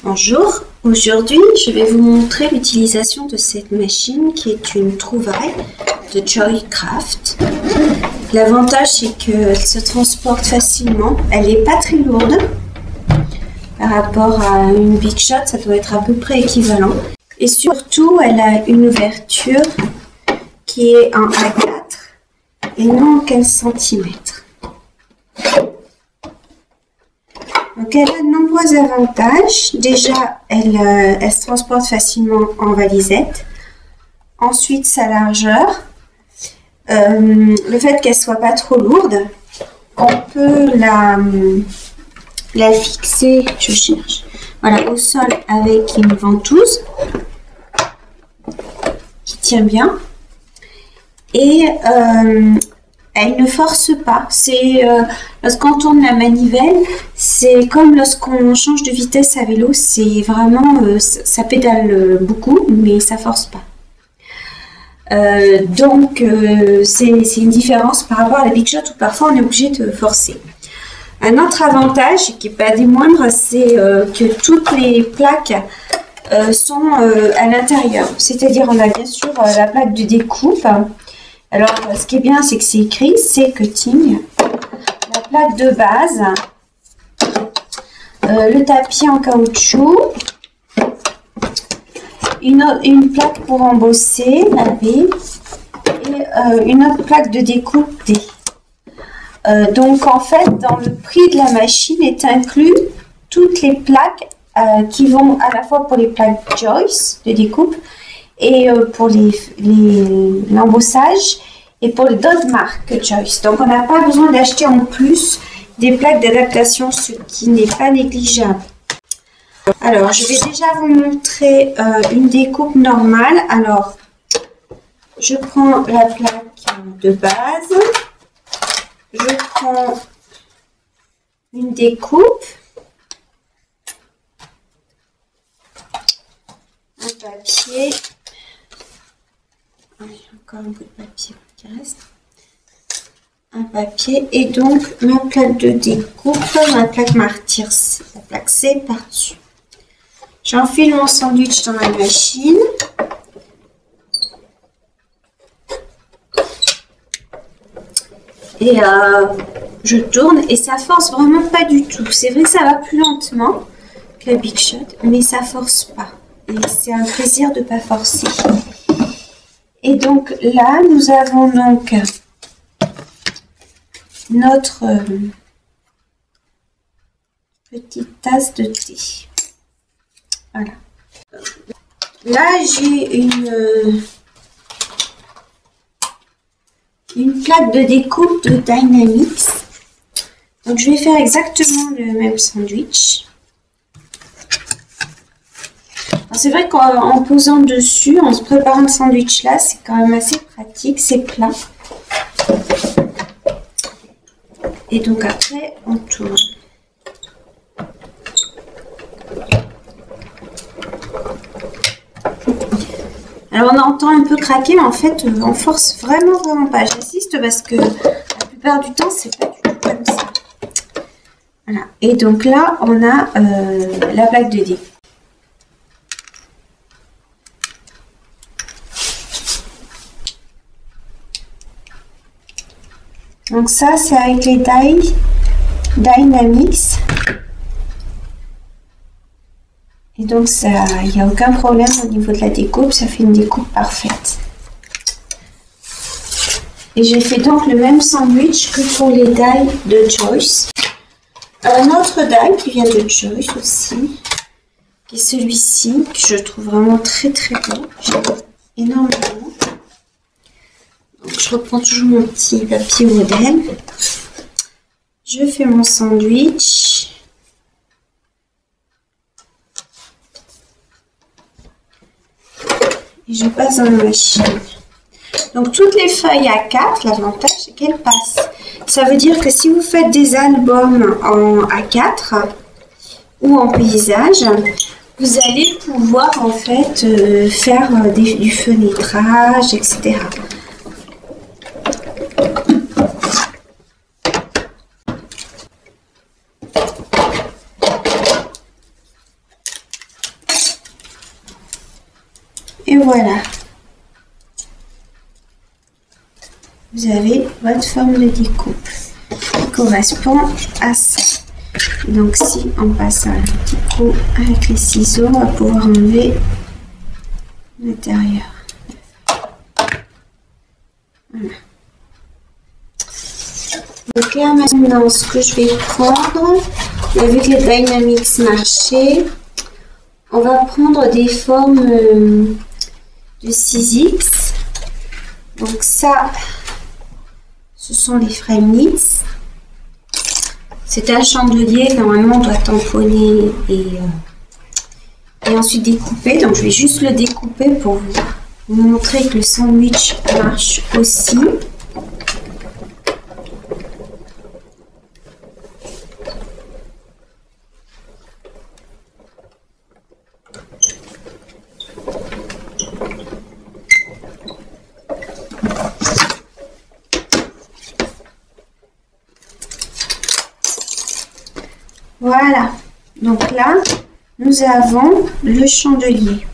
Bonjour, aujourd'hui je vais vous montrer l'utilisation de cette machine qui est une trouvaille de Joycraft. L'avantage c'est qu'elle se transporte facilement, elle n'est pas très lourde par rapport à une Big Shot, ça doit être à peu près équivalent. Et surtout elle a une ouverture qui est en A4 et non en 15 cm. Donc elle a de nombreux avantages. Déjà, elle se transporte facilement en valisette. Ensuite, sa largeur. Le fait qu'elle soit pas trop lourde. On peut la fixer, je cherche, voilà, au sol avec une ventouse qui tient bien. Et elle ne force pas. C'est lorsqu'on tourne la manivelle, c'est comme lorsqu'on change de vitesse à vélo. C'est vraiment, ça pédale beaucoup, mais ça force pas. Donc c'est une différence par rapport à la Big Shot où parfois on est obligé de forcer. Un autre avantage, qui n'est pas des moindres, c'est que toutes les plaques sont à l'intérieur. C'est-à-dire on a bien sûr la plaque de découpe. Alors, ce qui est bien, c'est que c'est écrit C cutting, la plaque de base, le tapis en caoutchouc, une plaque pour embosser, la B, et une autre plaque de découpe D. Donc, en fait, dans le prix de la machine est inclus toutes les plaques qui vont à la fois pour les plaques Joyce de découpe et pour l'embossage et pour d'autres marques que Joyce. Donc on n'a pas besoin d'acheter en plus des plaques d'adaptation, ce qui n'est pas négligeable. Alors je vais déjà vous montrer une découpe normale. Alors je prends la plaque de base, je prends une découpe, un papier. Il y a encore un bout de papier qui reste. Un papier et donc ma plaque de découpe, ma plaque martyr, la plaque C par-dessus. J'enfile mon sandwich dans la machine. Et je tourne et ça force vraiment pas du tout. C'est vrai que ça va plus lentement que la Big Shot, mais ça force pas. Et c'est un plaisir de ne pas forcer. Et donc là, nous avons donc notre petite tasse de thé. Voilà. Là, j'ai une plaque de découpe de Dynamix. Donc je vais faire exactement le même sandwich. C'est vrai qu'en posant dessus, en se préparant le sandwich là, c'est quand même assez pratique, c'est plat. Et donc après, on tourne. Alors on entend un peu craquer, mais en fait, on force vraiment pas. J'insiste parce que la plupart du temps, c'est pas du tout comme ça. Voilà. Et donc là, on a la plaque de dé. Donc ça, c'est avec les Dynamix. Et donc, il n'y a aucun problème au niveau de la découpe. Ça fait une découpe parfaite. Et j'ai fait donc le même sandwich que pour les die de Joyce. Un autre die qui vient de Joyce aussi. Qui est celui-ci, que je trouve vraiment très beau. J'aime énormément. Donc, je reprends toujours mon petit papier modèle. Je fais mon sandwich. Et je passe dans la machine. Donc, toutes les feuilles A4, l'avantage, c'est qu'elles passent. Ça veut dire que si vous faites des albums en A4 ou en paysage, vous allez pouvoir en fait faire du fenêtrage, etc. Et voilà. Vous avez votre forme de découpe qui correspond à ça. Donc si on passe un petit coup avec les ciseaux, on va pouvoir enlever l'intérieur. Voilà. Donc là maintenant, ce que je vais prendre, on a vu que les Dynamix marchaient. On va prendre des formes de 6X. Donc ça, ce sont les Framelits. C'est un chandelier, normalement on doit tamponner et ensuite découper. Donc je vais juste le découper pour vous montrer que le sandwich marche aussi. Voilà, donc là, nous avons le chandelier.